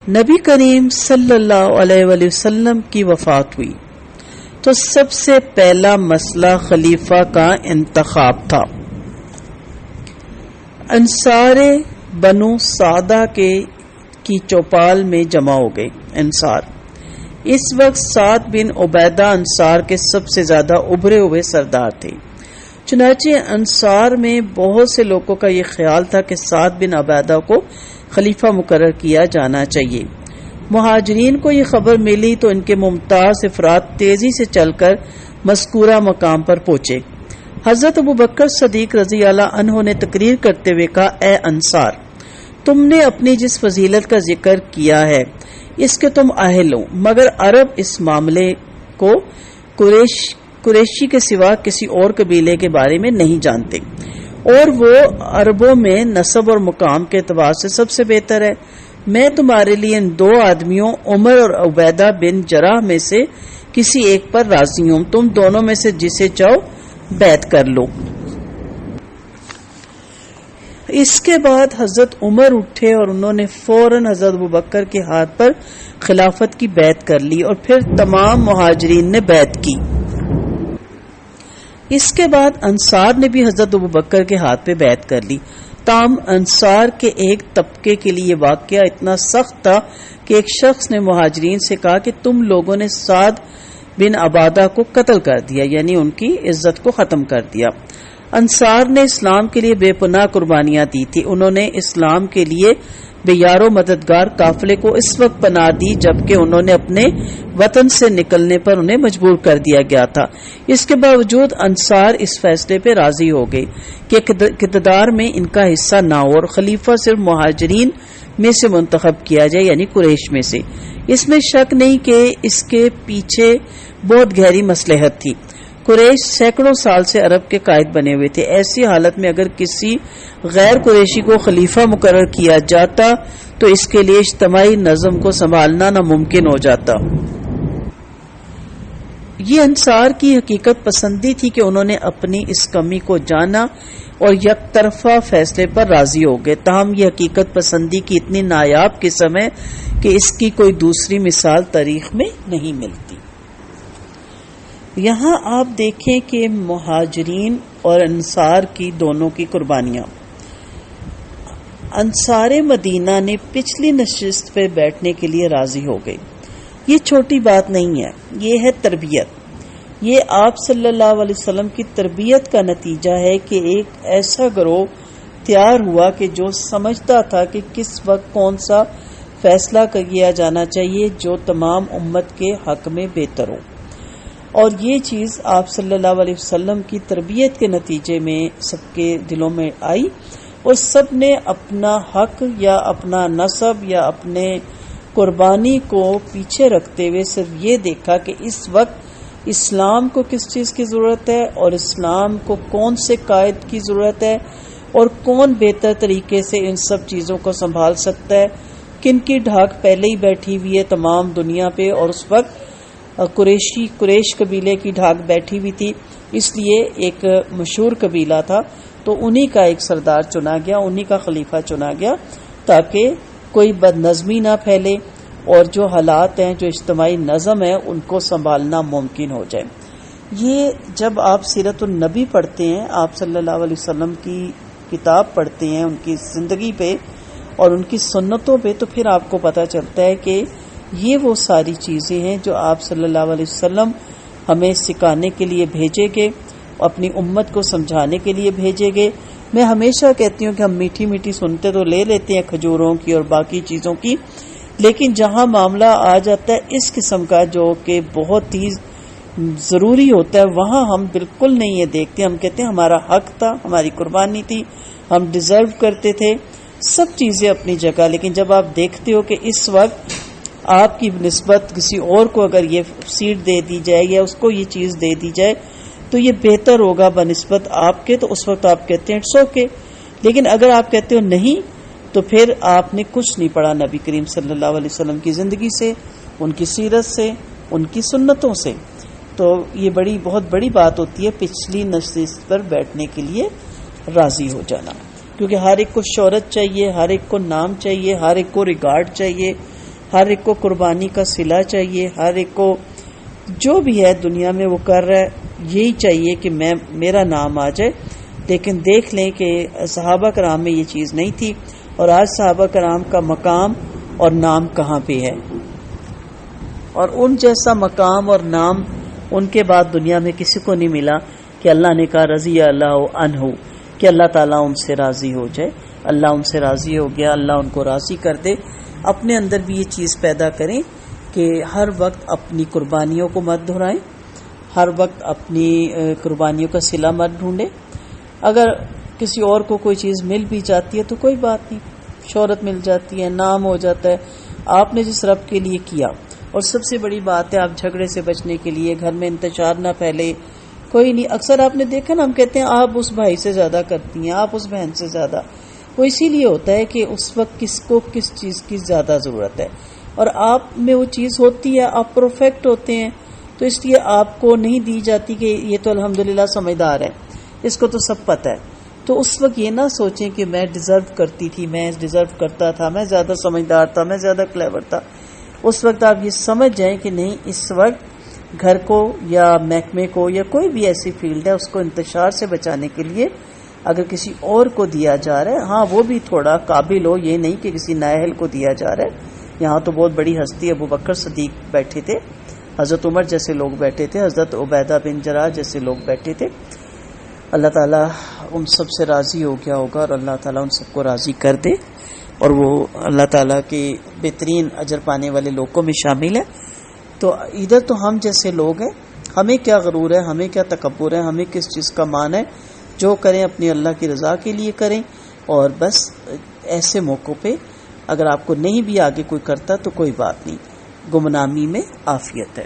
نبی کریم صلی اللہ علیہ وآلہ وسلم کی وفات ہوئی تو سب سے پہلا مسئلہ خلیفہ کا انتخاب تھا۔ انصار بنو سعدہ کی چوپال میں جمع ہو گئے انصار۔ اس وقت سعد بن عبیدہ انصار کے سب سے زیادہ ابھرے ہوئے سردار تھے، چنانچہ انصار میں بہت سے لوگوں کا یہ خیال تھا کہ سعد بن عبیدہ کو خلیفہ مقرر کیا جانا چاہیے۔ مہاجرین کو یہ خبر ملی تو ان کے ممتاز افراد تیزی سے چل کر مذکورہ مقام پر پہنچے۔ حضرت ابوبکر صدیق رضی اللہ عنہ نے تقریر کرتے ہوئے کہا، اے انصار، تم نے اپنی جس فضیلت کا ذکر کیا ہے اس کے تم اہل ہو، مگر عرب اس معاملے کو قریشی کے سوا کسی اور قبیلے کے بارے میں نہیں جانتے، اور وہ عربوں میں نسب اور مقام کے اعتبار سے سب سے بہتر ہے۔ میں تمہارے لیے ان دو آدمیوں عمر اور عبیدہ بن جراح میں سے کسی ایک پر راضی ہوں، تم دونوں میں سے جسے چاہو بیعت کر لو۔ اس کے بعد حضرت عمر اٹھے اور انہوں نے فوراً حضرت ابوبکر کے ہاتھ پر خلافت کی بیعت کر لی، اور پھر تمام مہاجرین نے بیعت کی۔ اس کے بعد انصار نے بھی حضرت ابوبکر کے ہاتھ پہ بیعت کر لی۔ تاہم انصار کے ایک طبقے کے لیے واقعہ اتنا سخت تھا کہ ایک شخص نے مہاجرین سے کہا کہ تم لوگوں نے سعد بن عبادہ کو قتل کر دیا، یعنی ان کی عزت کو ختم کر دیا۔ انصار نے اسلام کے لیے بے پناہ قربانیاں دی تھی۔ انہوں نے اسلام کے لیے بے یار و مددگار قافلے کو اس وقت پناہ دی جبکہ انہوں نے اپنے وطن سے نکلنے پر انہیں مجبور کر دیا گیا تھا۔ اس کے باوجود انصار اس فیصلے پہ راضی ہو گئے کہ اقتدار میں ان کا حصہ نہ ہو اور خلیفہ صرف مہاجرین میں سے منتخب کیا جائے، یعنی قریش میں سے۔ اس میں شک نہیں کہ اس کے پیچھے بہت گہری مصلحت تھی۔ قریش سینکڑوں سال سے عرب کے قائد بنے ہوئے تھے، ایسی حالت میں اگر کسی غیر قریشی کو خلیفہ مقرر کیا جاتا تو اس کے لیے اجتماعی نظم کو سنبھالنا ناممکن ہو جاتا۔ یہ انصار کی حقیقت پسندی تھی کہ انہوں نے اپنی اس کمی کو جانا اور یک طرفہ فیصلے پر راضی ہو گئے۔ تاہم یہ حقیقت پسندی کی اتنی نایاب قسم ہے کہ اس کی کوئی دوسری مثال تاریخ میں نہیں ملتی۔ یہاں آپ دیکھیں کہ مہاجرین اور انصار کی دونوں کی قربانیاں۔ انصار مدینہ نے پچھلی نشست پہ بیٹھنے کے لیے راضی ہو گئے۔ یہ چھوٹی بات نہیں ہے، یہ ہے تربیت۔ یہ آپ صلی اللہ علیہ وسلم کی تربیت کا نتیجہ ہے کہ ایک ایسا گروہ تیار ہوا کہ جو سمجھتا تھا کہ کس وقت کون سا فیصلہ کیا جانا چاہیے جو تمام امت کے حق میں بہتر ہو، اور یہ چیز آپ صلی اللہ علیہ وسلم کی تربیت کے نتیجے میں سب کے دلوں میں آئی، اور سب نے اپنا حق یا اپنا نسب یا اپنے قربانی کو پیچھے رکھتے ہوئے صرف یہ دیکھا کہ اس وقت اسلام کو کس چیز کی ضرورت ہے اور اسلام کو کون سے قائد کی ضرورت ہے اور کون بہتر طریقے سے ان سب چیزوں کو سنبھال سکتا ہے، کن کی ڈھاک پہلے ہی بیٹھی ہوئی ہے تمام دنیا پہ، اور اس وقت قریش قبیلے کی ڈھاک بیٹھی ہوئی تھی، اس لیے ایک مشہور قبیلہ تھا تو انہی کا ایک سردار چنا گیا، انہی کا خلیفہ چنا گیا تاکہ کوئی بد نظمی نہ پھیلے اور جو حالات ہیں، جو اجتماعی نظم ہے، ان کو سنبھالنا ممکن ہو جائے۔ یہ جب آپ سیرت النبی پڑھتے ہیں، آپ صلی اللہ علیہ وسلم کی کتاب پڑھتے ہیں ان کی زندگی پہ اور ان کی سنتوں پہ، تو پھر آپ کو پتہ چلتا ہے کہ یہ وہ ساری چیزیں ہیں جو آپ صلی اللہ علیہ وسلم ہمیں سکھانے کے لیے بھیجے گے، اپنی امت کو سمجھانے کے لیے بھیجے گے۔ میں ہمیشہ کہتی ہوں کہ ہم میٹھی میٹھی سنتے تو لے لیتے ہیں کھجوروں کی اور باقی چیزوں کی، لیکن جہاں معاملہ آ جاتا ہے اس قسم کا جو کہ بہت ہی ضروری ہوتا ہے، وہاں ہم بالکل نہیں یہ دیکھتے، ہم کہتے ہیں ہمارا حق تھا، ہماری قربانی تھی، ہم ڈیزرو کرتے تھے، سب چیزیں اپنی جگہ، لیکن جب آپ دیکھتے ہو کہ اس وقت آپ کی نسبت کسی اور کو اگر یہ سیٹ دے دی جائے یا اس کو یہ چیز دے دی جائے تو یہ بہتر ہوگا بنسبت آپ کے، تو اس وقت آپ کہتے ہیں اٹس اوکے، لیکن اگر آپ کہتے ہو نہیں تو پھر آپ نے کچھ نہیں پڑھا نبی کریم صلی اللہ علیہ وسلم کی زندگی سے، ان کی سیرت سے، ان کی سنتوں سے۔ تو یہ بہت بڑی بات ہوتی ہے پچھلی نشست پر بیٹھنے کے لیے راضی ہو جانا، کیونکہ ہر ایک کو شہرت چاہیے، ہر ایک کو نام چاہیے، ہر ایک کو ریگارڈ چاہیے، ہر ایک کو قربانی کا صلہ چاہیے، ہر ایک کو جو بھی ہے دنیا میں وہ کر رہا ہے یہی چاہیے کہ میرا نام آ جائے. لیکن دیکھ لیں کہ صحابہ کرام میں یہ چیز نہیں تھی، اور آج صحابہ کرام کا مقام اور نام کہاں پہ ہے، اور ان جیسا مقام اور نام ان کے بعد دنیا میں کسی کو نہیں ملا کہ اللہ نے کہا رضی اللہ عنہ، کہ اللہ تعالیٰ ان سے راضی ہو جائے. اللہ ان سے راضی ہو گیا، اللہ ان کو راضی کر دے. اپنے اندر بھی یہ چیز پیدا کریں کہ ہر وقت اپنی قربانیوں کو مت دہرائیں، ہر وقت اپنی قربانیوں کا صلہ مت ڈھونڈیں. اگر کسی اور کو کوئی چیز مل بھی جاتی ہے تو کوئی بات نہیں، شہرت مل جاتی ہے، نام ہو جاتا ہے، آپ نے جس رب کے لیے کیا. اور سب سے بڑی بات ہے، آپ جھگڑے سے بچنے کے لیے گھر میں انتشار نہ پھیلے. کوئی نہیں، اکثر آپ نے دیکھا نا، ہم کہتے ہیں آپ اس بھائی سے زیادہ کرتی ہیں، آپ اس بہن سے زیادہ. وہ اسی لیے ہوتا ہے کہ اس وقت کس کو کس چیز کی زیادہ ضرورت ہے، اور آپ میں وہ چیز ہوتی ہے، آپ پرفیکٹ ہوتے ہیں، تو اس لیے آپ کو نہیں دی جاتی کہ یہ تو الحمدللہ سمجھدار ہے، اس کو تو سب پتہ ہے. تو اس وقت یہ نہ سوچیں کہ میں ڈیزرو کرتی تھی، میں ڈیزرو کرتا تھا، میں زیادہ سمجھدار تھا، میں زیادہ کلیور تھا. اس وقت آپ یہ سمجھ جائیں کہ نہیں، اس وقت گھر کو یا محکمے کو یا کوئی بھی ایسی فیلڈ ہے اس کو انتشار سے بچانے کے لیے اگر کسی اور کو دیا جا رہا ہے، ہاں وہ بھی تھوڑا قابل ہو، یہ نہیں کہ کسی نااہل کو دیا جا رہا ہے. یہاں تو بہت بڑی ہستی ابو بکر صدیق بیٹھے تھے، حضرت عمر جیسے لوگ بیٹھے تھے، حضرت عبیدہ بن جراح جیسے لوگ بیٹھے تھے. اللہ تعالیٰ ان سب سے راضی ہو گیا ہوگا، اور اللہ تعالیٰ ان سب کو راضی کر دے، اور وہ اللہ تعالیٰ کے بہترین اجر پانے والے لوگوں میں شامل ہے. تو ادھر تو ہم جیسے لوگ ہیں، ہمیں کیا غرور ہے، ہمیں کیا تکبر ہے، ہمیں کس چیز کا مان ہے. جو کریں اپنی اللہ کی رضا کے لیے کریں، اور بس ایسے موقعوں پہ اگر آپ کو نہیں بھی آگے کوئی کرتا تو کوئی بات نہیں، گمنامی میں عافیت ہے.